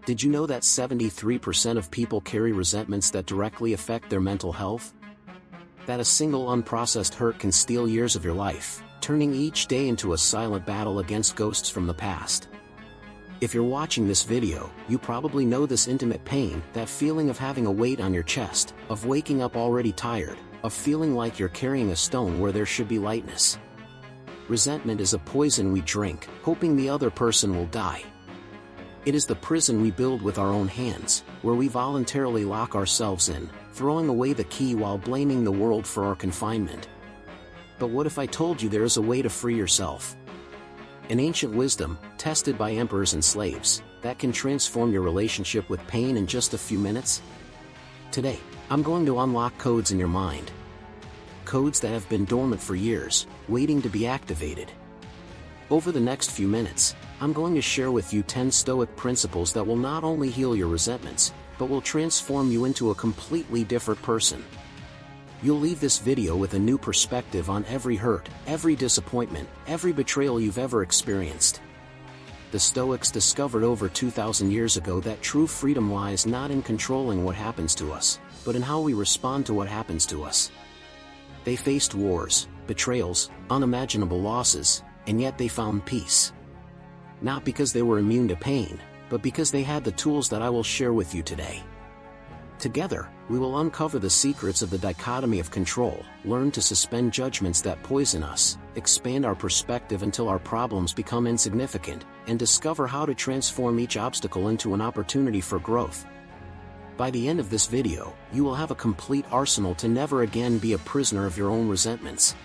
Did you know that 73% of people carry resentments that directly affect their mental health? That a single unprocessed hurt can steal years of your life, turning each day into a silent battle against ghosts from the past. If you're watching this video, you probably know this intimate pain, that feeling of having a weight on your chest, of waking up already tired, of feeling like you're carrying a stone where there should be lightness. Resentment is a poison we drink, hoping the other person will die. It is the prison we build with our own hands, where we voluntarily lock ourselves in, throwing away the key while blaming the world for our confinement. But what if I told you there is a way to free yourself? An ancient wisdom, tested by emperors and slaves, that can transform your relationship with pain in just a few minutes? Today, I'm going to unlock codes in your mind. Codes that have been dormant for years, waiting to be activated. Over the next few minutes, I'm going to share with you 10 Stoic principles that will not only heal your resentments, but will transform you into a completely different person. You'll leave this video with a new perspective on every hurt, every disappointment, every betrayal you've ever experienced. The Stoics discovered over 2,000 years ago that true freedom lies not in controlling what happens to us, but in how we respond to what happens to us. They faced wars, betrayals, unimaginable losses, and yet they found peace. Not because they were immune to pain, but because they had the tools that I will share with you today. Together, we will uncover the secrets of the dichotomy of control, learn to suspend judgments that poison us, expand our perspective until our problems become insignificant, and discover how to transform each obstacle into an opportunity for growth. By the end of this video, you will have a complete arsenal to never again be a prisoner of your own resentments.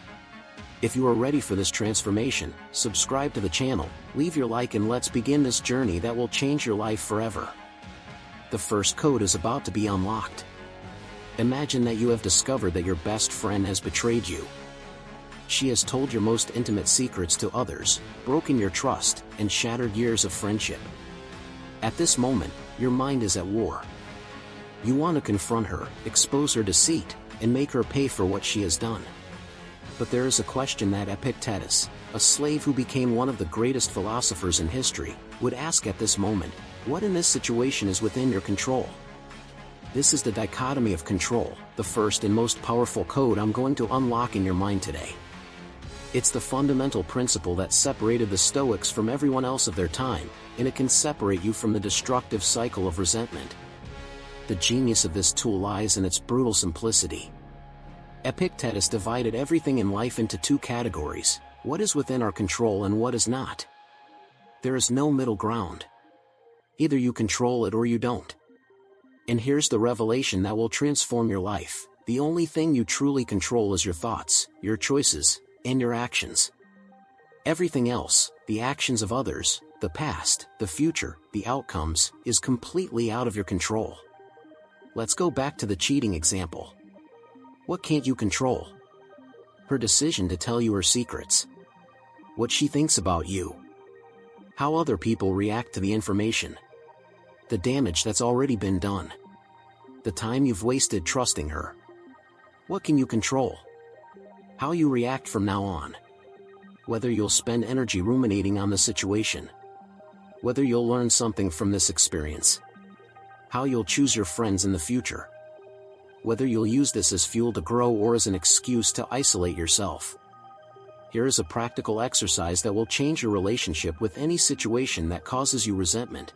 If you are ready for this transformation, subscribe to the channel, leave your like, and let's begin this journey that will change your life forever. The first code is about to be unlocked. Imagine that you have discovered that your best friend has betrayed you. She has told your most intimate secrets to others, broken your trust, and shattered years of friendship. At this moment, your mind is at war. You want to confront her, expose her deceit, and make her pay for what she has done. But there is a question that Epictetus, a slave who became one of the greatest philosophers in history, would ask at this moment: what in this situation is within your control? This is the dichotomy of control, the first and most powerful code I'm going to unlock in your mind today. It's the fundamental principle that separated the Stoics from everyone else of their time, and it can separate you from the destructive cycle of resentment. The genius of this tool lies in its brutal simplicity. Epictetus divided everything in life into two categories: what is within our control and what is not. There is no middle ground. Either you control it or you don't. And here's the revelation that will transform your life: the only thing you truly control is your thoughts, your choices, and your actions. Everything else, the actions of others, the past, the future, the outcomes, is completely out of your control. Let's go back to the cheating example. What can't you control? Her decision to tell you her secrets. What she thinks about you. How other people react to the information. The damage that's already been done. The time you've wasted trusting her. What can you control? How you react from now on. Whether you'll spend energy ruminating on the situation. Whether you'll learn something from this experience. How you'll choose your friends in the future. Whether you'll use this as fuel to grow or as an excuse to isolate yourself. Here is a practical exercise that will change your relationship with any situation that causes you resentment.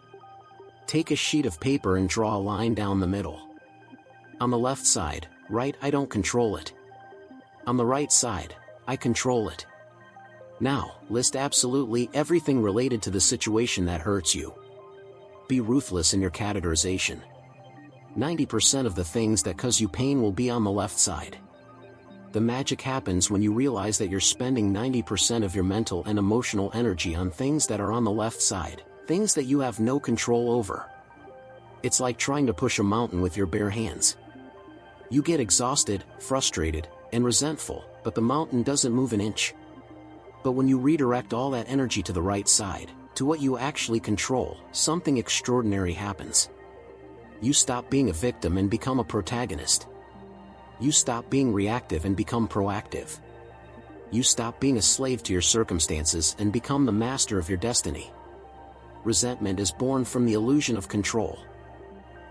Take a sheet of paper and draw a line down the middle. On the left side, write "I don't control it." On the right side, "I control it." Now, list absolutely everything related to the situation that hurts you. Be ruthless in your categorization. 90% of the things that cause you pain will be on the left side. The magic happens when you realize that you're spending 90% of your mental and emotional energy on things that are on the left side, things that you have no control over. It's like trying to push a mountain with your bare hands. You get exhausted, frustrated, and resentful, but the mountain doesn't move an inch. But when you redirect all that energy to the right side, to what you actually control, something extraordinary happens. You stop being a victim and become a protagonist. You stop being reactive and become proactive. You stop being a slave to your circumstances and become the master of your destiny. resentment is born from the illusion of control.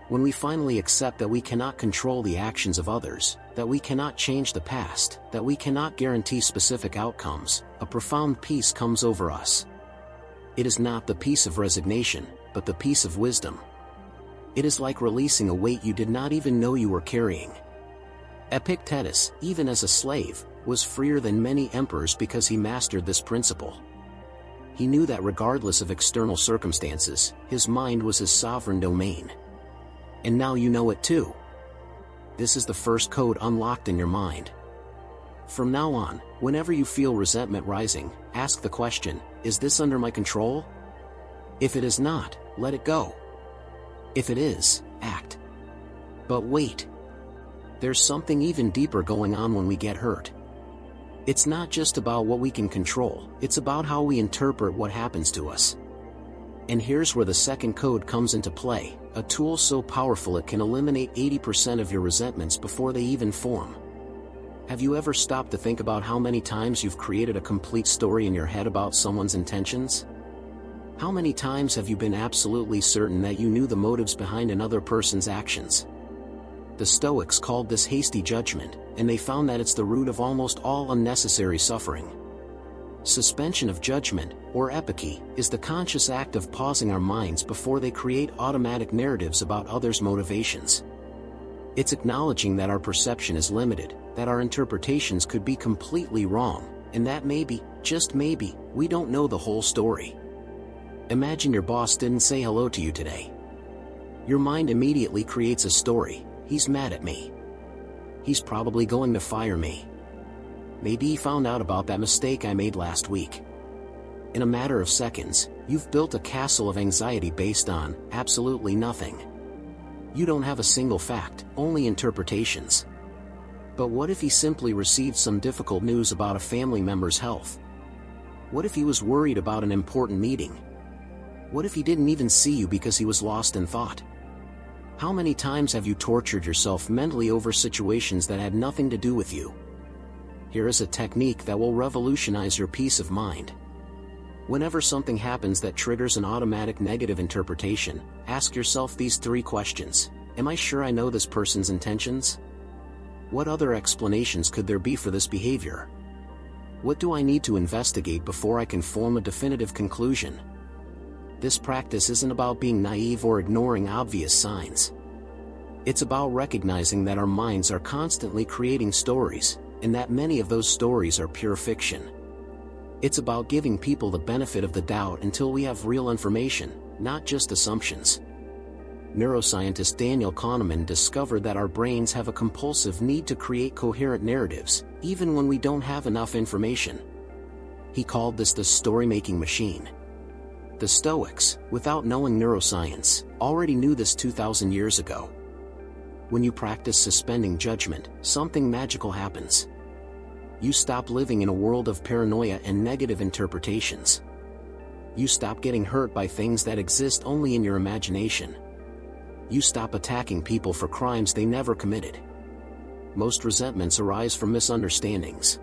When we finally accept that we cannot control the actions of others, that we cannot change the past, that we cannot guarantee specific outcomes, a profound peace comes over us. It is not the peace of resignation, but the peace of wisdom. It is like releasing a weight you did not even know you were carrying. Epictetus, even as a slave, was freer than many emperors because he mastered this principle. He knew that regardless of external circumstances, his mind was his sovereign domain. And now you know it too. This is the first code unlocked in your mind. From now on, whenever you feel resentment rising, ask the question, is this under my control? If it is not, let it go. If it is, act. But wait. There's something even deeper going on when we get hurt. It's not just about what we can control, it's about how we interpret what happens to us. And here's where the second code comes into play, a tool so powerful it can eliminate 80% of your resentments before they even form. Have you ever stopped to think about how many times you've created a complete story in your head about someone's intentions? How many times have you been absolutely certain that you knew the motives behind another person's actions? The Stoics called this hasty judgment, and they found that it's the root of almost all unnecessary suffering. Suspension of judgment, or epike, is the conscious act of pausing our minds before they create automatic narratives about others' motivations. It's acknowledging that our perception is limited, that our interpretations could be completely wrong, and that maybe, just maybe, we don't know the whole story. Imagine your boss didn't say hello to you today. Your mind immediately creates a story. He's mad at me. He's probably going to fire me. Maybe he found out about that mistake I made last week. In a matter of seconds, you've built a castle of anxiety based on absolutely nothing. You don't have a single fact, only interpretations. But what if he simply received some difficult news about a family member's health? What if he was worried about an important meeting? What if he didn't even see you because he was lost in thought? How many times have you tortured yourself mentally over situations that had nothing to do with you? Here is a technique that will revolutionize your peace of mind. Whenever something happens that triggers an automatic negative interpretation, ask yourself these 3 questions. Am I sure I know this person's intentions? What other explanations could there be for this behavior? What do I need to investigate before I can form a definitive conclusion? This practice isn't about being naive or ignoring obvious signs. It's about recognizing that our minds are constantly creating stories, and that many of those stories are pure fiction. It's about giving people the benefit of the doubt until we have real information, not just assumptions. Neuroscientist Daniel Kahneman discovered that our brains have a compulsive need to create coherent narratives, even when we don't have enough information. He called this the story-making machine. The Stoics, without knowing neuroscience, already knew this 2,000 years ago. When you practice suspending judgment, something magical happens. You stop living in a world of paranoia and negative interpretations. You stop getting hurt by things that exist only in your imagination. You stop attacking people for crimes they never committed. Most resentments arise from misunderstandings,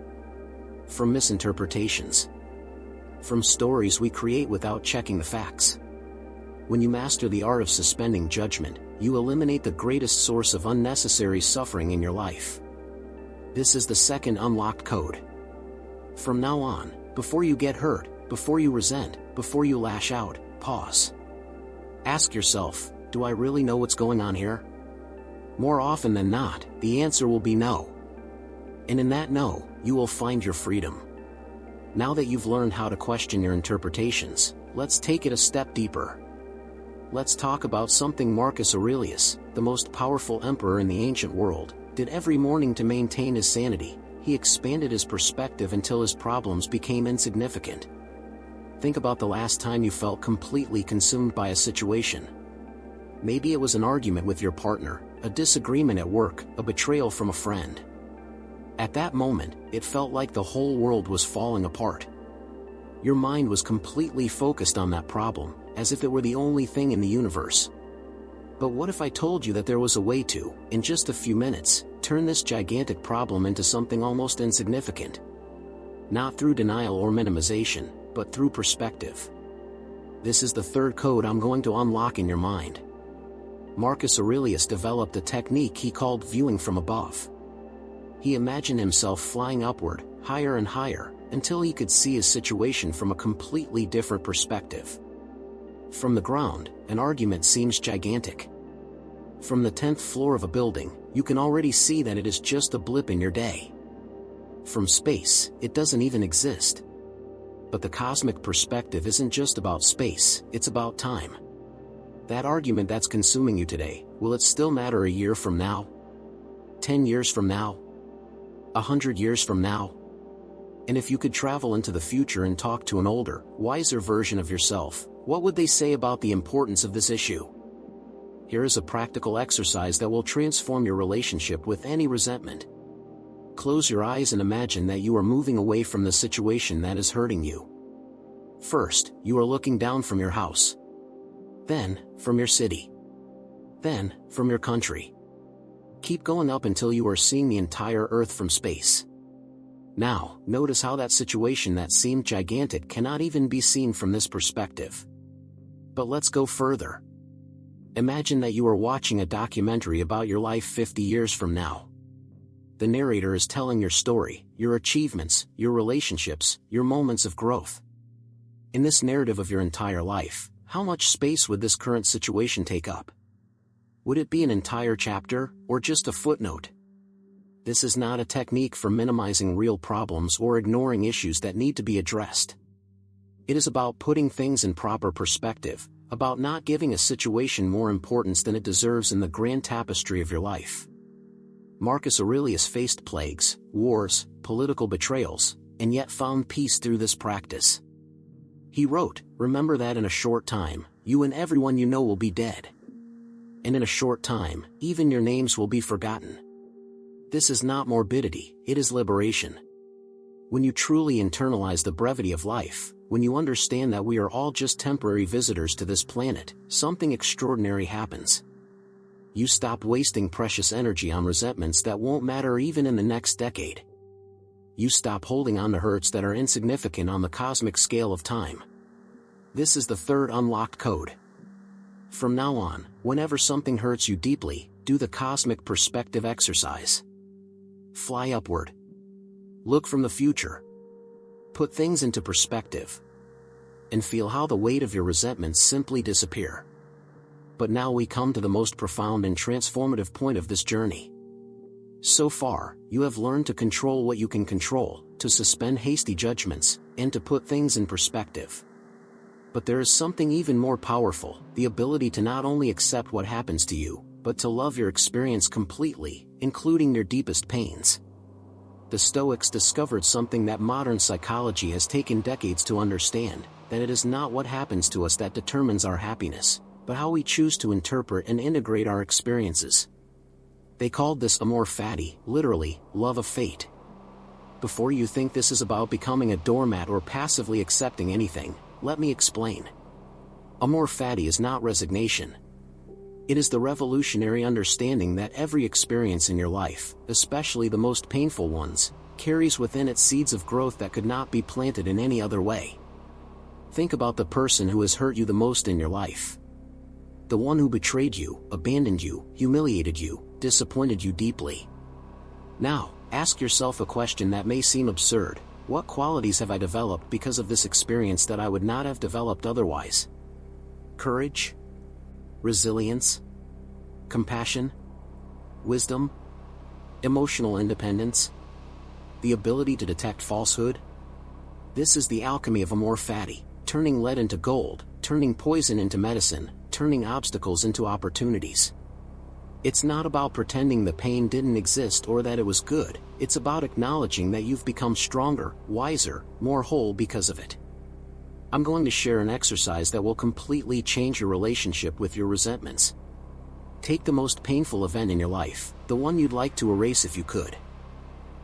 from misinterpretations, from stories we create without checking the facts. When you master the art of suspending judgment, you eliminate the greatest source of unnecessary suffering in your life. This is the second unlocked code. From now on, before you get hurt, before you resent, before you lash out, pause. Ask yourself, do I really know what's going on here? More often than not, the answer will be no. And in that no, you will find your freedom. Now that you've learned how to question your interpretations, let's take it a step deeper. Let's talk about something Marcus Aurelius, the most powerful emperor in the ancient world, did every morning to maintain his sanity. He expanded his perspective until his problems became insignificant. Think about the last time you felt completely consumed by a situation. Maybe it was an argument with your partner, a disagreement at work, a betrayal from a friend. At that moment, it felt like the whole world was falling apart. Your mind was completely focused on that problem, as if it were the only thing in the universe. But what if I told you that there was a way to, in just a few minutes, turn this gigantic problem into something almost insignificant? Not through denial or minimization, but through perspective. This is the third code I'm going to unlock in your mind. Marcus Aurelius developed a technique he called viewing from above. He imagined himself flying upward, higher and higher, until he could see his situation from a completely different perspective. From the ground, an argument seems gigantic. From the 10th floor of a building, you can already see that it is just a blip in your day. From space, it doesn't even exist. But the cosmic perspective isn't just about space, it's about time. That argument that's consuming you today, will it still matter a year from now? 10 years from now? 100 years from now? And if you could travel into the future and talk to an older, wiser version of yourself, what would they say about the importance of this issue? Here is a practical exercise that will transform your relationship with any resentment. Close your eyes and imagine that you are moving away from the situation that is hurting you. First, you are looking down from your house. Then, from your city. Then, from your country. Keep going up until you are seeing the entire Earth from space. Now, notice how that situation that seemed gigantic cannot even be seen from this perspective. But let's go further. Imagine that you are watching a documentary about your life 50 years from now. The narrator is telling your story, your achievements, your relationships, your moments of growth. In this narrative of your entire life, how much space would this current situation take up? Would it be an entire chapter, or just a footnote? This is not a technique for minimizing real problems or ignoring issues that need to be addressed. It is about putting things in proper perspective, about not giving a situation more importance than it deserves in the grand tapestry of your life. Marcus Aurelius faced plagues, wars, political betrayals, and yet found peace through this practice. He wrote, "Remember that in a short time, you and everyone you know will be dead. And in a short time, even your names will be forgotten." This is not morbidity, it is liberation. When you truly internalize the brevity of life, when you understand that we are all just temporary visitors to this planet, something extraordinary happens. You stop wasting precious energy on resentments that won't matter even in the next decade. You stop holding on to hurts that are insignificant on the cosmic scale of time. This is the third unlocked code. From now on, whenever something hurts you deeply, do the cosmic perspective exercise. Fly upward. Look from the future. Put things into perspective. And feel how the weight of your resentments simply disappear. But now we come to the most profound and transformative point of this journey. So far, you have learned to control what you can control, to suspend hasty judgments, and to put things in perspective. But there is something even more powerful, the ability to not only accept what happens to you, but to love your experience completely, including your deepest pains. The Stoics discovered something that modern psychology has taken decades to understand, that it is not what happens to us that determines our happiness, but how we choose to interpret and integrate our experiences. They called this amor fati, literally, love of fate. Before you think this is about becoming a doormat or passively accepting anything, let me explain. Amor fati is not resignation. It is the revolutionary understanding that every experience in your life, especially the most painful ones, carries within it seeds of growth that could not be planted in any other way. Think about the person who has hurt you the most in your life. The one who betrayed you, abandoned you, humiliated you, disappointed you deeply. Now, ask yourself a question that may seem absurd. What qualities have I developed because of this experience that I would not have developed otherwise? Courage? Resilience? Compassion? Wisdom? Emotional independence? The ability to detect falsehood? This is the alchemy of amor fati, turning lead into gold, turning poison into medicine, turning obstacles into opportunities. It's not about pretending the pain didn't exist or that it was good, it's about acknowledging that you've become stronger, wiser, more whole because of it. I'm going to share an exercise that will completely change your relationship with your resentments. Take the most painful event in your life, the one you'd like to erase if you could.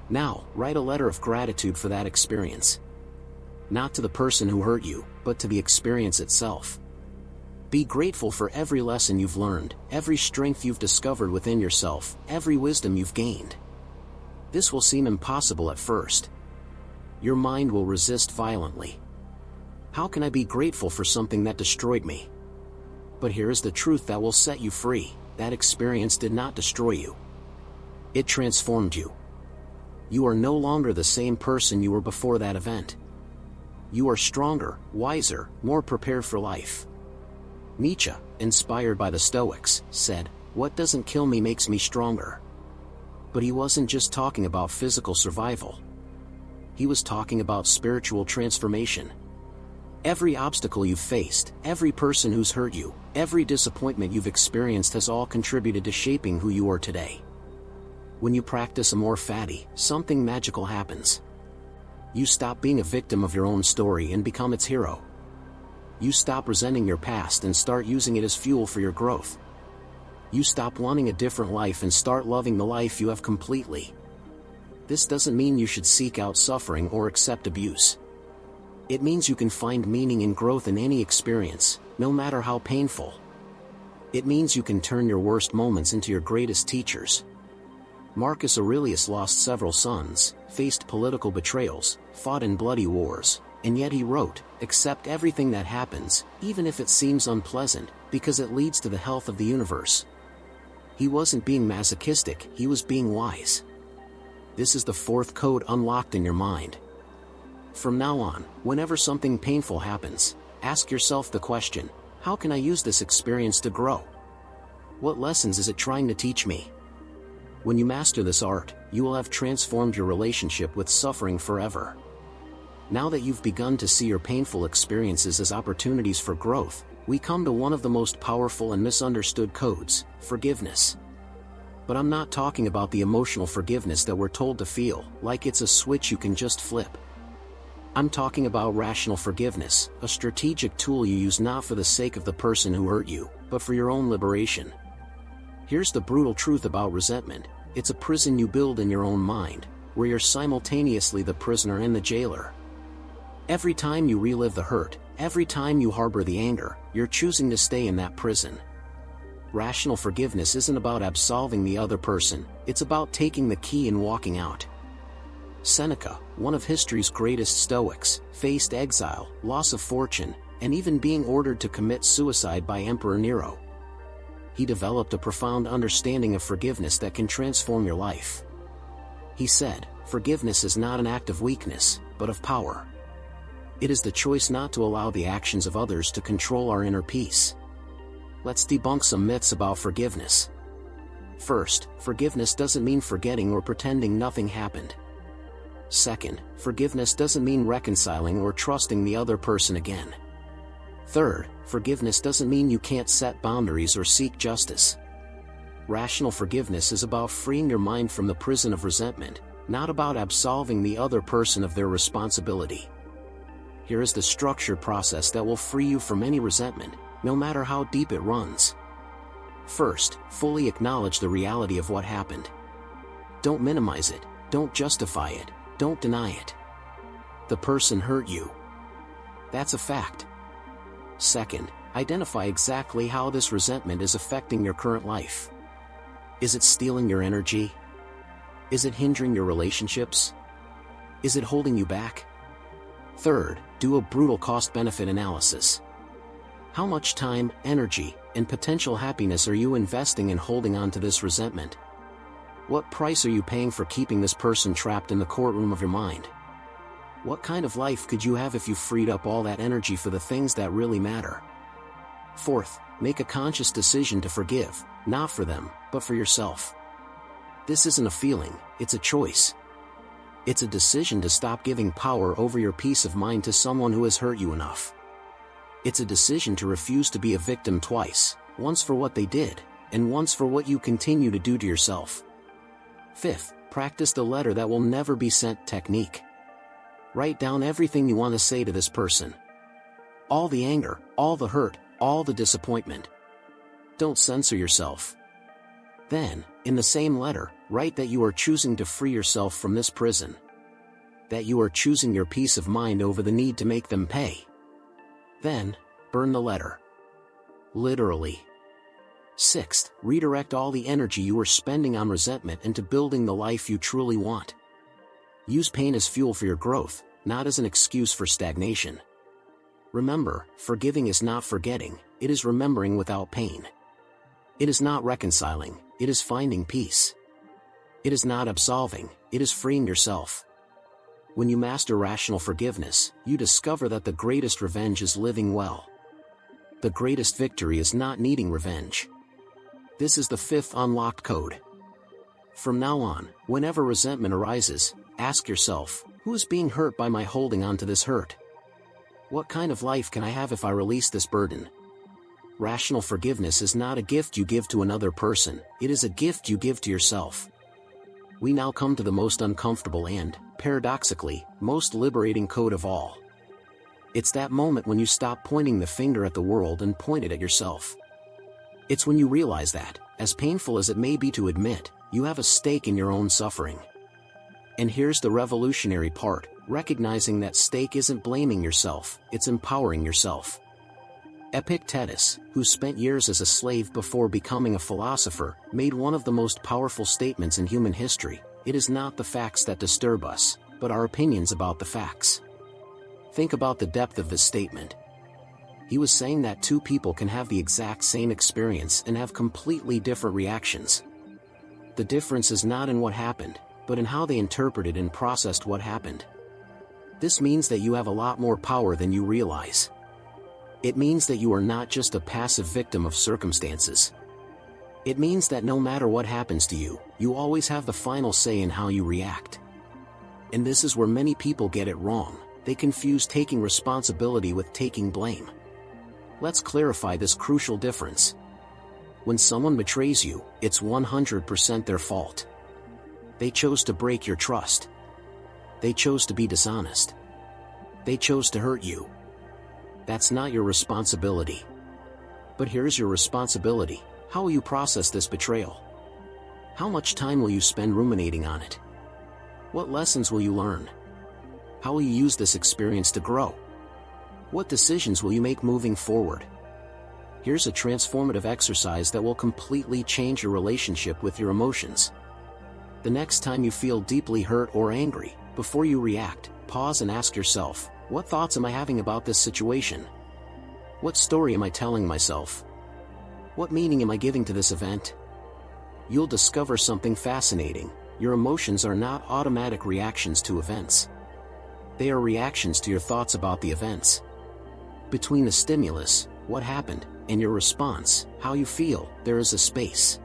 Now, write a letter of gratitude for that experience. Not to the person who hurt you, but to the experience itself. Be grateful for every lesson you've learned, every strength you've discovered within yourself, every wisdom you've gained. This will seem impossible at first. Your mind will resist violently. How can I be grateful for something that destroyed me? But here is the truth that will set you free. That experience did not destroy you. It transformed you. You are no longer the same person you were before that event. You are stronger, wiser, more prepared for life. Nietzsche, inspired by the Stoics, said, "What doesn't kill me makes me stronger." But he wasn't just talking about physical survival. He was talking about spiritual transformation. Every obstacle you've faced, every person who's hurt you, every disappointment you've experienced has all contributed to shaping who you are today. When you practice Amor Fati, something magical happens. You stop being a victim of your own story and become its hero. You stop resenting your past and start using it as fuel for your growth. You stop wanting a different life and start loving the life you have completely. This doesn't mean you should seek out suffering or accept abuse. It means you can find meaning and growth in any experience, no matter how painful. It means you can turn your worst moments into your greatest teachers. Marcus Aurelius lost several sons, faced political betrayals, fought in bloody wars, and yet he wrote, "Accept everything that happens, even if it seems unpleasant, because it leads to the health of the universe." He wasn't being masochistic, he was being wise. This is the fourth code unlocked in your mind. From now on, whenever something painful happens, ask yourself the question, how can I use this experience to grow? What lessons is it trying to teach me? When you master this art, you will have transformed your relationship with suffering forever. Now that you've begun to see your painful experiences as opportunities for growth, we come to one of the most powerful and misunderstood codes, forgiveness. But I'm not talking about the emotional forgiveness that we're told to feel, like it's a switch you can just flip. I'm talking about rational forgiveness, a strategic tool you use not for the sake of the person who hurt you, but for your own liberation. Here's the brutal truth about resentment: it's a prison you build in your own mind, where you're simultaneously the prisoner and the jailer. Every time you relive the hurt, every time you harbor the anger, you're choosing to stay in that prison. Rational forgiveness isn't about absolving the other person, it's about taking the key and walking out. Seneca, one of history's greatest Stoics, faced exile, loss of fortune, and even being ordered to commit suicide by Emperor Nero. He developed a profound understanding of forgiveness that can transform your life. He said, "Forgiveness is not an act of weakness, but of power. It is the choice not to allow the actions of others to control our inner peace." Let's debunk some myths about forgiveness. First, forgiveness doesn't mean forgetting or pretending nothing happened. Second, forgiveness doesn't mean reconciling or trusting the other person again. Third, forgiveness doesn't mean you can't set boundaries or seek justice. Rational forgiveness is about freeing your mind from the prison of resentment, not about absolving the other person of their responsibility. Here is the structured process that will free you from any resentment, no matter how deep it runs. First, fully acknowledge the reality of what happened. Don't minimize it, don't justify it, don't deny it. The person hurt you. That's a fact. Second, identify exactly how this resentment is affecting your current life. Is it stealing your energy? Is it hindering your relationships? Is it holding you back? Third, do a brutal cost-benefit analysis. How much time, energy, and potential happiness are you investing in holding on to this resentment? What price are you paying for keeping this person trapped in the courtroom of your mind? What kind of life could you have if you freed up all that energy for the things that really matter? Fourth, make a conscious decision to forgive, not for them, but for yourself. This isn't a feeling, it's a choice. It's a decision to stop giving power over your peace of mind to someone who has hurt you enough. It's a decision to refuse to be a victim twice, once for what they did, and once for what you continue to do to yourself. Fifth, practice the letter that will never be sent technique. Write down everything you want to say to this person. All the anger, all the hurt, all the disappointment. Don't censor yourself. Then, in the same letter, write that you are choosing to free yourself from this prison. That you are choosing your peace of mind over the need to make them pay. Then, burn the letter. Literally. Sixth, redirect all the energy you are spending on resentment into building the life you truly want. Use pain as fuel for your growth, not as an excuse for stagnation. Remember, forgiving is not forgetting, it is remembering without pain. It is not reconciling, it is finding peace. It is not absolving, it is freeing yourself. When you master rational forgiveness, you discover that the greatest revenge is living well. The greatest victory is not needing revenge. This is the fifth unlocked code. From now on, whenever resentment arises, ask yourself, who is being hurt by my holding on to this hurt? What kind of life can I have if I release this burden? Rational forgiveness is not a gift you give to another person, it is a gift you give to yourself. We now come to the most uncomfortable and, paradoxically, most liberating code of all. It's that moment when you stop pointing the finger at the world and point it at yourself. It's when you realize that, as painful as it may be to admit, you have a stake in your own suffering. And here's the revolutionary part, recognizing that stake isn't blaming yourself, it's empowering yourself. Epictetus, who spent years as a slave before becoming a philosopher, made one of the most powerful statements in human history: it is not the facts that disturb us, but our opinions about the facts. Think about the depth of this statement. He was saying that two people can have the exact same experience and have completely different reactions. The difference is not in what happened, but in how they interpreted and processed what happened. This means that you have a lot more power than you realize. It means that you are not just a passive victim of circumstances. It means that no matter what happens to you, you always have the final say in how you react. And this is where many people get it wrong. They confuse taking responsibility with taking blame. Let's clarify this crucial difference. When someone betrays you, it's 100% their fault. They chose to break your trust. They chose to be dishonest. They chose to hurt you. That's not your responsibility. But here's your responsibility. How will you process this betrayal? How much time will you spend ruminating on it? What lessons will you learn? How will you use this experience to grow? What decisions will you make moving forward? Here's a transformative exercise that will completely change your relationship with your emotions. The next time you feel deeply hurt or angry, before you react, pause and ask yourself, what thoughts am I having about this situation? What story am I telling myself? What meaning am I giving to this event? You'll discover something fascinating. Your emotions are not automatic reactions to events. They are reactions to your thoughts about the events. Between the stimulus, what happened, and your response, how you feel, there is a space.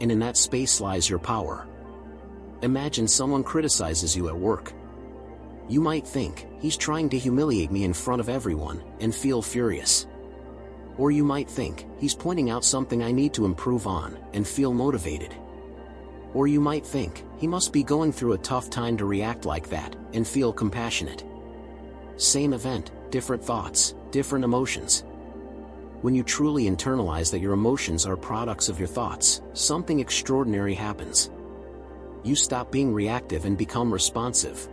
And in that space lies your power. Imagine someone criticizes you at work. You might think, he's trying to humiliate me in front of everyone, and feel furious. Or you might think, he's pointing out something I need to improve on, and feel motivated. Or you might think, he must be going through a tough time to react like that, and feel compassionate. Same event, different thoughts, different emotions. When you truly internalize that your emotions are products of your thoughts, something extraordinary happens. You stop being reactive and become responsive.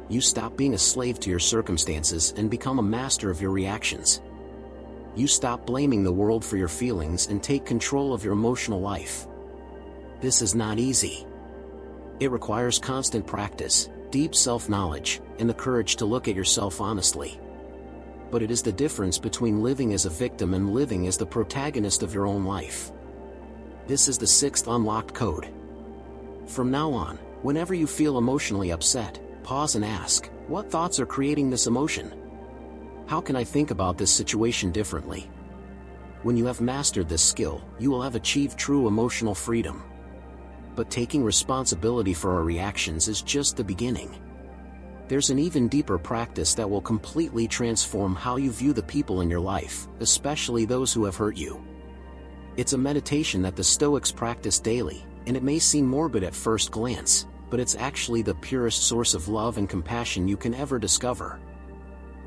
You stop being a slave to your circumstances and become a master of your reactions. You stop blaming the world for your feelings and take control of your emotional life. This is not easy. It requires constant practice, deep self-knowledge, and the courage to look at yourself honestly. But it is the difference between living as a victim and living as the protagonist of your own life. This is the sixth unlocked code. From now on, whenever you feel emotionally upset, pause and ask, what thoughts are creating this emotion? How can I think about this situation differently? When you have mastered this skill, you will have achieved true emotional freedom. But taking responsibility for our reactions is just the beginning. There's an even deeper practice that will completely transform how you view the people in your life, especially those who have hurt you. It's a meditation that the Stoics practice daily, and it may seem morbid at first glance, but it's actually the purest source of love and compassion you can ever discover.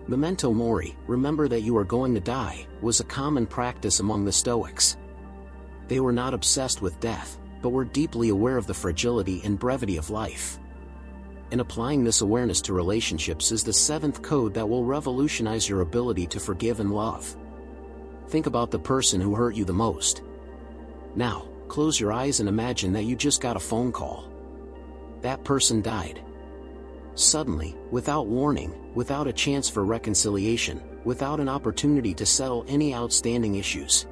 Memento mori, remember that you are going to die, was a common practice among the Stoics. They were not obsessed with death, but were deeply aware of the fragility and brevity of life. And applying this awareness to relationships is the seventh code that will revolutionize your ability to forgive and love. Think about the person who hurt you the most. Now, close your eyes and imagine that you just got a phone call. That person died. Suddenly, without warning, without a chance for reconciliation, without an opportunity to settle any outstanding issues.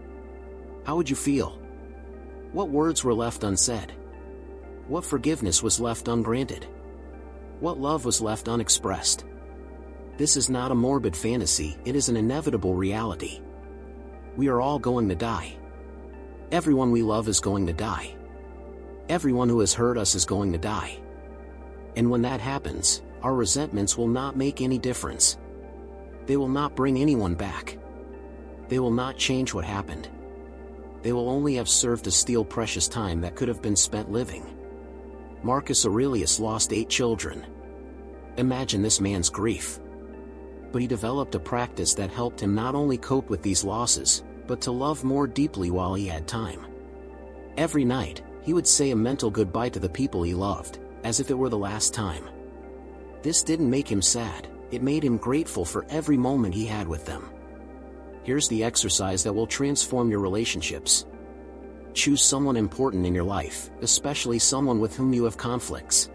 How would you feel? What words were left unsaid? What forgiveness was left ungranted? What love was left unexpressed? This is not a morbid fantasy, it is an inevitable reality. We are all going to die. Everyone we love is going to die. Everyone who has hurt us is going to die. And when that happens, our resentments will not make any difference. They will not bring anyone back. They will not change what happened. They will only have served to steal precious time that could have been spent living. Marcus Aurelius lost 8 children. Imagine this man's grief. But he developed a practice that helped him not only cope with these losses, but to love more deeply while he had time. Every night, he would say a mental goodbye to the people he loved, as if it were the last time. This didn't make him sad, it made him grateful for every moment he had with them. Here's the exercise that will transform your relationships. Choose someone important in your life, especially someone with whom you have conflicts.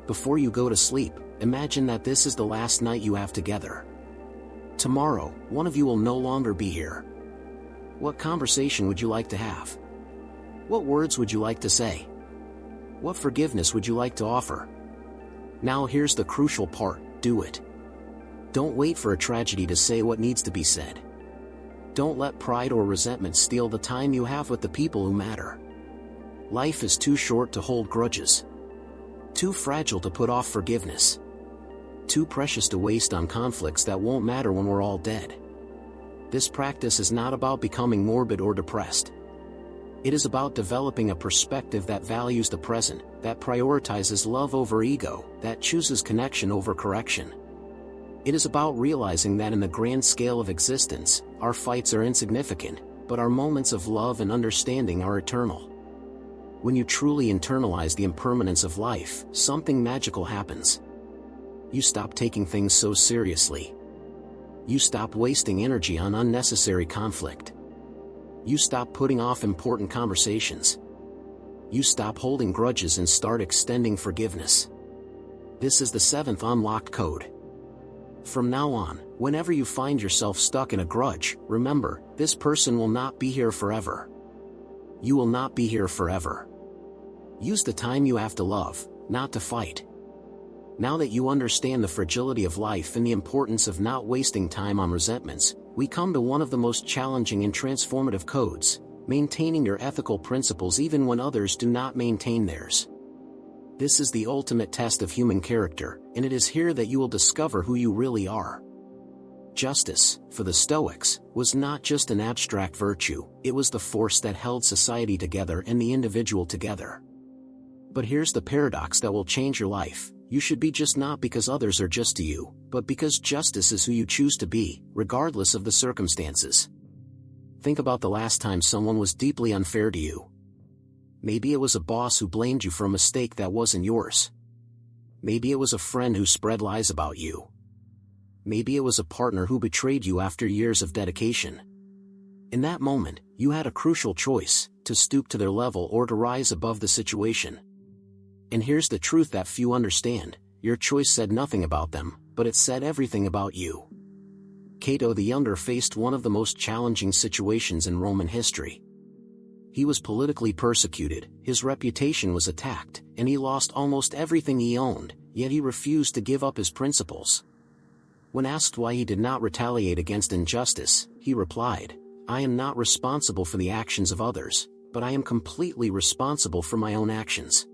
Before you go to sleep, imagine that this is the last night you have together. Tomorrow, one of you will no longer be here. What conversation would you like to have? What words would you like to say? What forgiveness would you like to offer? Now here's the crucial part, do it. Don't wait for a tragedy to say what needs to be said. Don't let pride or resentment steal the time you have with the people who matter. Life is too short to hold grudges. Too fragile to put off forgiveness. Too precious to waste on conflicts that won't matter when we're all dead. This practice is not about becoming morbid or depressed. It is about developing a perspective that values the present, that prioritizes love over ego, that chooses connection over correction. It is about realizing that in the grand scale of existence, our fights are insignificant, but our moments of love and understanding are eternal. When you truly internalize the impermanence of life, something magical happens. You stop taking things so seriously. You stop wasting energy on unnecessary conflict. You stop putting off important conversations. You stop holding grudges and start extending forgiveness. This is the 7th unlocked code. From now on, whenever you find yourself stuck in a grudge, remember, this person will not be here forever. You will not be here forever. Use the time you have to love, not to fight. Now that you understand the fragility of life and the importance of not wasting time on resentments, we come to one of the most challenging and transformative codes, maintaining your ethical principles even when others do not maintain theirs. This is the ultimate test of human character, and it is here that you will discover who you really are. Justice, for the Stoics, was not just an abstract virtue, it was the force that held society together and the individual together. But here's the paradox that will change your life. You should be just not because others are just to you, but because justice is who you choose to be, regardless of the circumstances. Think about the last time someone was deeply unfair to you. Maybe it was a boss who blamed you for a mistake that wasn't yours. Maybe it was a friend who spread lies about you. Maybe it was a partner who betrayed you after years of dedication. In that moment, you had a crucial choice, to stoop to their level or to rise above the situation. And here's the truth that few understand, your choice said nothing about them, but it said everything about you. Cato the Younger faced one of the most challenging situations in Roman history. He was politically persecuted, his reputation was attacked, and he lost almost everything he owned, yet he refused to give up his principles. When asked why he did not retaliate against injustice, he replied, "I am not responsible for the actions of others, but I am completely responsible for my own actions."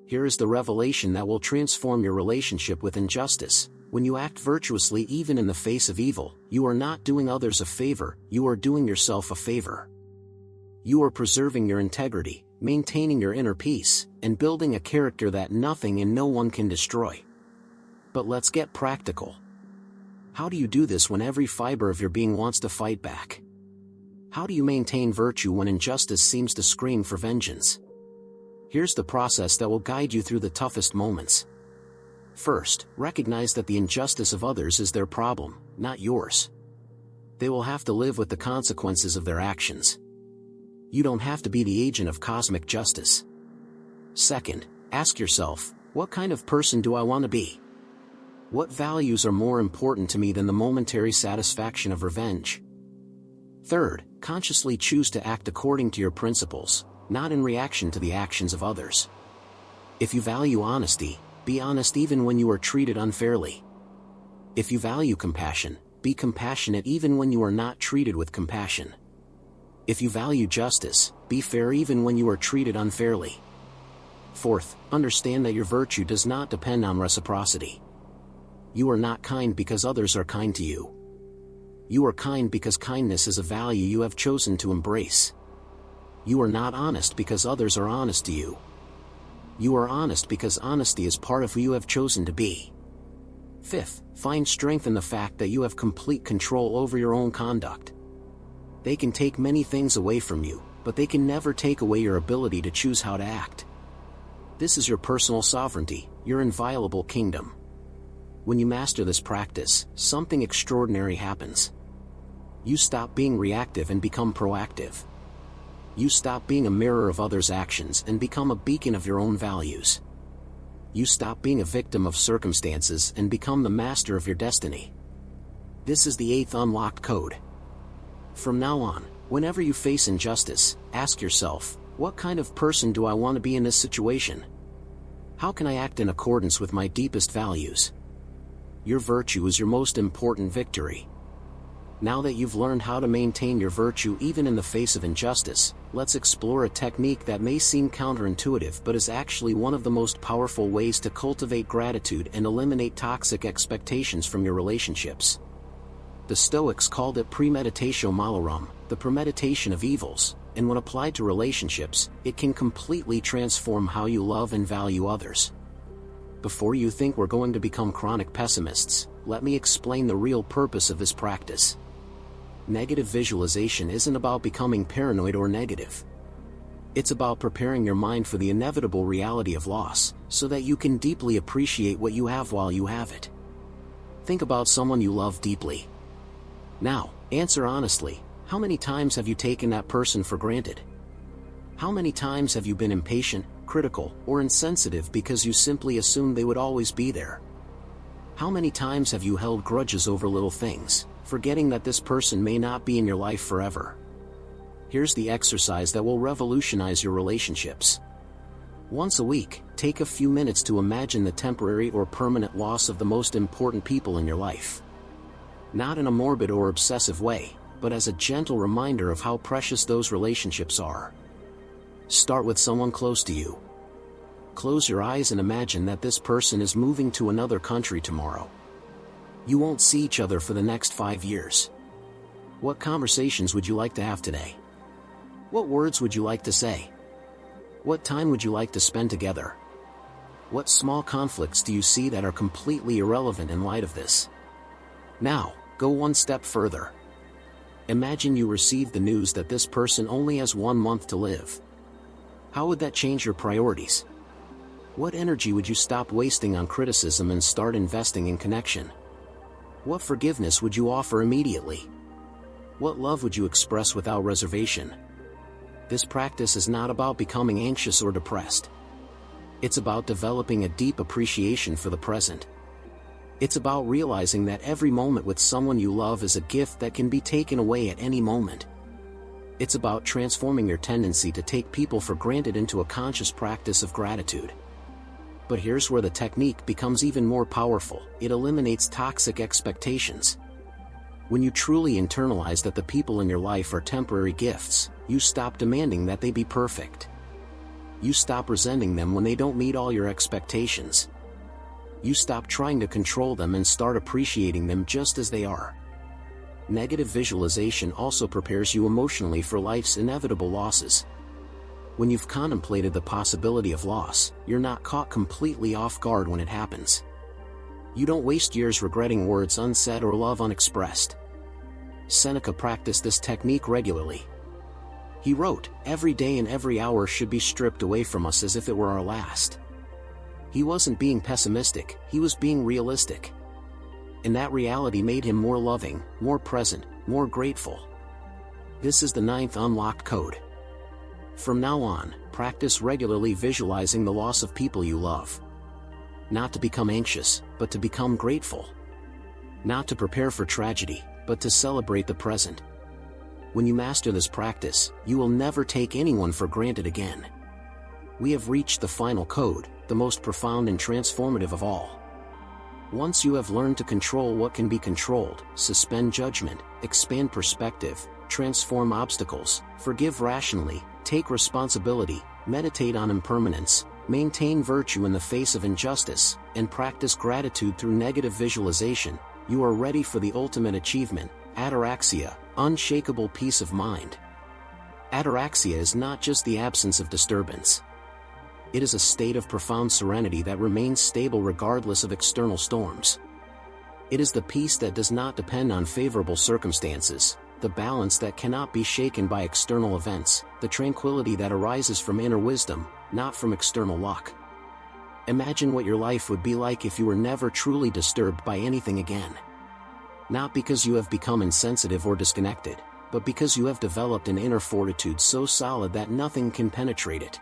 Here is the revelation that will transform your relationship with injustice. When you act virtuously even in the face of evil, you are not doing others a favor, you are doing yourself a favor. You are preserving your integrity, maintaining your inner peace, and building a character that nothing and no one can destroy. But let's get practical. How do you do this when every fiber of your being wants to fight back? How do you maintain virtue when injustice seems to scream for vengeance? Here's the process that will guide you through the toughest moments. First, recognize that the injustice of others is their problem, not yours. They will have to live with the consequences of their actions. You don't have to be the agent of cosmic justice. Second, ask yourself, what kind of person do I want to be? What values are more important to me than the momentary satisfaction of revenge? Third, consciously choose to act according to your principles, not in reaction to the actions of others. If you value honesty, be honest even when you are treated unfairly. If you value compassion, be compassionate even when you are not treated with compassion. If you value justice, be fair even when you are treated unfairly. Fourth, understand that your virtue does not depend on reciprocity. You are not kind because others are kind to you. You are kind because kindness is a value you have chosen to embrace. You are not honest because others are honest to you. You are honest because honesty is part of who you have chosen to be. Fifth, find strength in the fact that you have complete control over your own conduct. They can take many things away from you, but they can never take away your ability to choose how to act. This is your personal sovereignty, your inviolable kingdom. When you master this practice, something extraordinary happens. You stop being reactive and become proactive. You stop being a mirror of others' actions and become a beacon of your own values. You stop being a victim of circumstances and become the master of your destiny. This is the 8th unlocked code. From now on, whenever you face injustice, ask yourself, what kind of person do I want to be in this situation? How can I act in accordance with my deepest values? Your virtue is your most important victory. Now that you've learned how to maintain your virtue even in the face of injustice, let's explore a technique that may seem counterintuitive but is actually one of the most powerful ways to cultivate gratitude and eliminate toxic expectations from your relationships. The Stoics called it premeditatio malorum, the premeditation of evils, and when applied to relationships, it can completely transform how you love and value others. Before you think we're going to become chronic pessimists, let me explain the real purpose of this practice. Negative visualization isn't about becoming paranoid or negative. It's about preparing your mind for the inevitable reality of loss, so that you can deeply appreciate what you have while you have it. Think about someone you love deeply. Now, answer honestly, how many times have you taken that person for granted? How many times have you been impatient, critical, or insensitive because you simply assumed they would always be there? How many times have you held grudges over little things, forgetting that this person may not be in your life forever? Here's the exercise that will revolutionize your relationships. Once a week, take a few minutes to imagine the temporary or permanent loss of the most important people in your life. Not in a morbid or obsessive way, but as a gentle reminder of how precious those relationships are. Start with someone close to you. Close your eyes and imagine that this person is moving to another country tomorrow. You won't see each other for the next 5 years. What conversations would you like to have today? What words would you like to say? What time would you like to spend together? What small conflicts do you see that are completely irrelevant in light of this? Now, go one step further. Imagine you received the news that this person only has 1 month to live. How would that change your priorities? What energy would you stop wasting on criticism and start investing in connection? What forgiveness would you offer immediately? What love would you express without reservation? This practice is not about becoming anxious or depressed. It's about developing a deep appreciation for the present. It's about realizing that every moment with someone you love is a gift that can be taken away at any moment. It's about transforming your tendency to take people for granted into a conscious practice of gratitude. But here's where the technique becomes even more powerful. It eliminates toxic expectations. When you truly internalize that the people in your life are temporary gifts, you stop demanding that they be perfect. You stop resenting them when they don't meet all your expectations. You stop trying to control them and start appreciating them just as they are. Negative visualization also prepares you emotionally for life's inevitable losses. When you've contemplated the possibility of loss, you're not caught completely off guard when it happens. You don't waste years regretting words unsaid or love unexpressed. Seneca practiced this technique regularly. He wrote, "Every day and every hour should be stripped away from us as if it were our last." He wasn't being pessimistic, he was being realistic. And that reality made him more loving, more present, more grateful. This is the 9th unlocked code. From now on, practice regularly visualizing the loss of people you love. not to become anxious, but to become grateful. Not to prepare for tragedy, but to celebrate the present. When you master this practice, you will never take anyone for granted again. We have reached the final code, the most profound and transformative of all. Once you have learned to control what can be controlled, suspend judgment, expand perspective, transform obstacles, forgive rationally, take responsibility, meditate on impermanence, maintain virtue in the face of injustice, and practice gratitude through negative visualization, you are ready for the ultimate achievement, ataraxia, unshakable peace of mind. Ataraxia is not just the absence of disturbance. It is a state of profound serenity that remains stable regardless of external storms. It is the peace that does not depend on favorable circumstances, the balance that cannot be shaken by external events, the tranquility that arises from inner wisdom, not from external luck. Imagine what your life would be like if you were never truly disturbed by anything again. Not because you have become insensitive or disconnected, but because you have developed an inner fortitude so solid that nothing can penetrate it.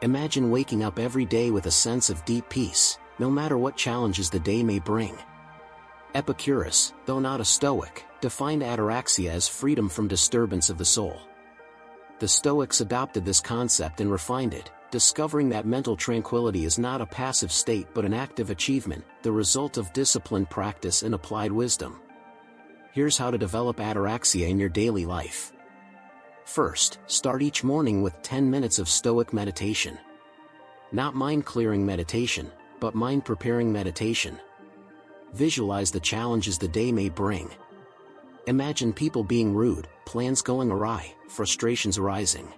Imagine waking up every day with a sense of deep peace, no matter what challenges the day may bring. Epicurus, though not a Stoic, defined ataraxia as freedom from disturbance of the soul. The Stoics adopted this concept and refined it, discovering that mental tranquility is not a passive state but an active achievement, the result of disciplined practice and applied wisdom. Here's how to develop ataraxia in your daily life. First, start each morning with 10 minutes of Stoic meditation. Not mind-clearing meditation, but mind-preparing meditation. Visualize the challenges the day may bring. Imagine people being rude, plans going awry, frustrations arising.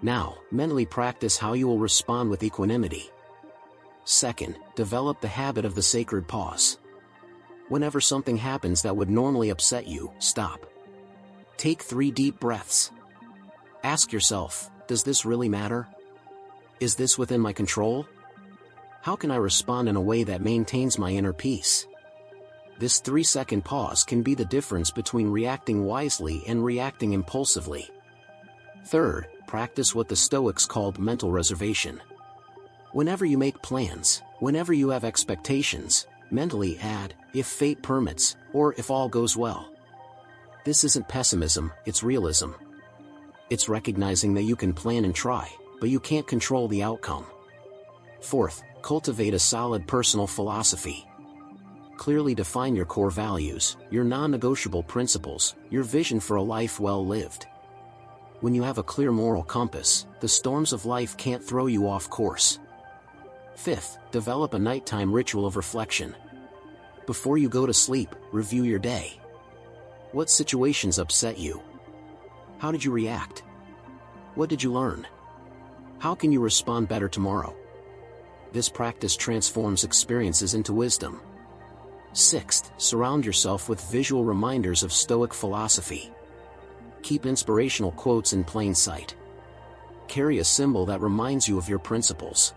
Now, mentally practice how you will respond with equanimity. Second, develop the habit of the sacred pause. Whenever something happens that would normally upset you, stop. Take 3 deep breaths. Ask yourself, does this really matter? Is this within my control? How can I respond in a way that maintains my inner peace? This 3-second pause can be the difference between reacting wisely and reacting impulsively. Third, practice what the Stoics called mental reservation. Whenever you make plans, whenever you have expectations, mentally add, if fate permits, or if all goes well. This isn't pessimism, it's realism. It's recognizing that you can plan and try, but you can't control the outcome. Fourth, cultivate a solid personal philosophy. Clearly define your core values, your non-negotiable principles, your vision for a life well lived. When you have a clear moral compass, the storms of life can't throw you off course. Fifth, develop a nighttime ritual of reflection. Before you go to sleep, review your day. What situations upset you? How did you react? What did you learn? How can you respond better tomorrow? This practice transforms experiences into wisdom. Sixth, surround yourself with visual reminders of Stoic philosophy. Keep inspirational quotes in plain sight. Carry a symbol that reminds you of your principles.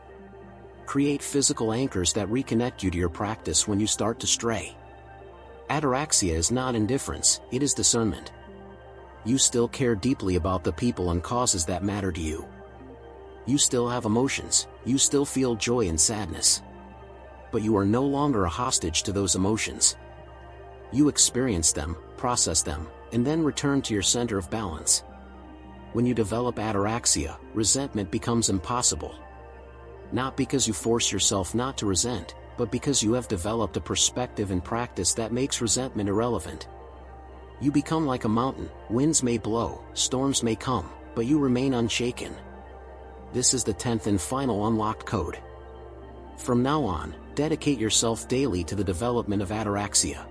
Create physical anchors that reconnect you to your practice when you start to stray. Ataraxia is not indifference, it is discernment. You still care deeply about the people and causes that matter to you. You still have emotions, you still feel joy and sadness. But you are no longer a hostage to those emotions. You experience them, process them, and then return to your center of balance. When you develop ataraxia, resentment becomes impossible. Not because you force yourself not to resent, but because you have developed a perspective and practice that makes resentment irrelevant. You become like a mountain, winds may blow, storms may come, but you remain unshaken. This is the 10th and final unlocked code. From now on, dedicate yourself daily to the development of ataraxia.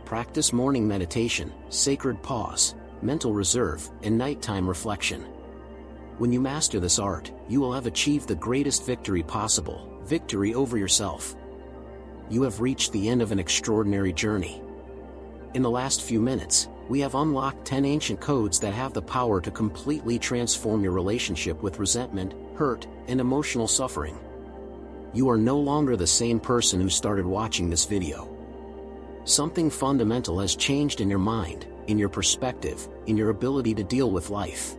Practice morning meditation, sacred pause, mental reserve, and nighttime reflection. When you master this art, you will have achieved the greatest victory possible, victory over yourself. You have reached the end of an extraordinary journey. In the last few minutes, we have unlocked 10 ancient codes that have the power to completely transform your relationship with resentment, hurt, and emotional suffering. You are no longer the same person who started watching this video. Something fundamental has changed in your mind, in your perspective, in your ability to deal with life.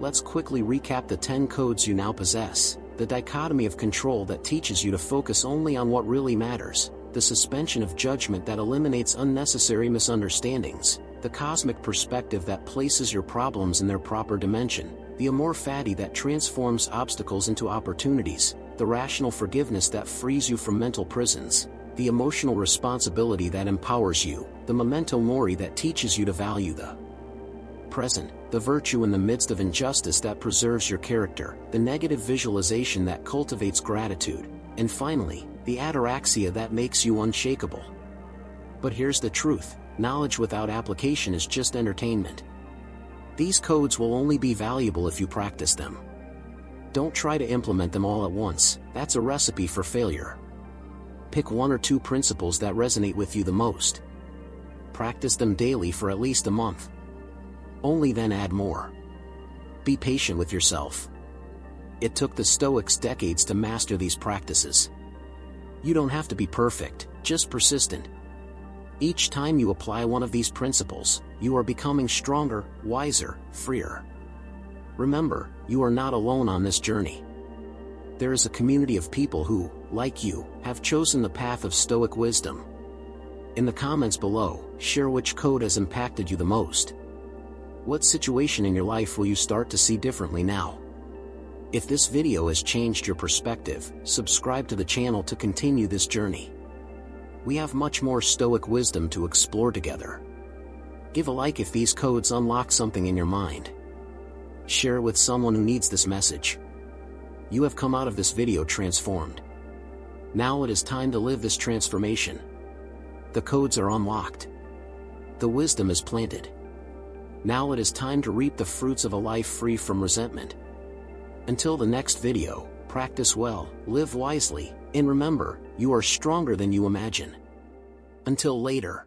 let's quickly recap the 10 codes you now possess. The dichotomy of control that teaches you to focus only on what really matters, the suspension of judgment that eliminates unnecessary misunderstandings, the cosmic perspective that places your problems in their proper dimension, the amor fati that transforms obstacles into opportunities, the rational forgiveness that frees you from mental prisons, the emotional responsibility that empowers you, the memento mori that teaches you to value the present, the virtue in the midst of injustice that preserves your character, the negative visualization that cultivates gratitude, and finally, the ataraxia that makes you unshakable. But here's the truth, knowledge without application is just entertainment. These codes will only be valuable if you practice them. Don't try to implement them all at once, that's a recipe for failure. Pick 1 or 2 principles that resonate with you the most. Practice them daily for at least a month. Only then add more. Be patient with yourself. It took the Stoics decades to master these practices. You don't have to be perfect, just persistent. Each time you apply one of these principles, you are becoming stronger, wiser, freer. Remember, you are not alone on this journey. There is a community of people who, like you, have chosen the path of Stoic wisdom. In the comments below, share which code has impacted you the most. What situation in your life will you start to see differently now? If this video has changed your perspective, subscribe to the channel to continue this journey. We have much more Stoic wisdom to explore together. Give a like if these codes unlock something in your mind. Share it with someone who needs this message. You have come out of this video transformed. Now it is time to live this transformation. The codes are unlocked. The wisdom is planted. Now it is time to reap the fruits of a life free from resentment. Until the next video, practice well, live wisely, and remember, you are stronger than you imagine. Until later.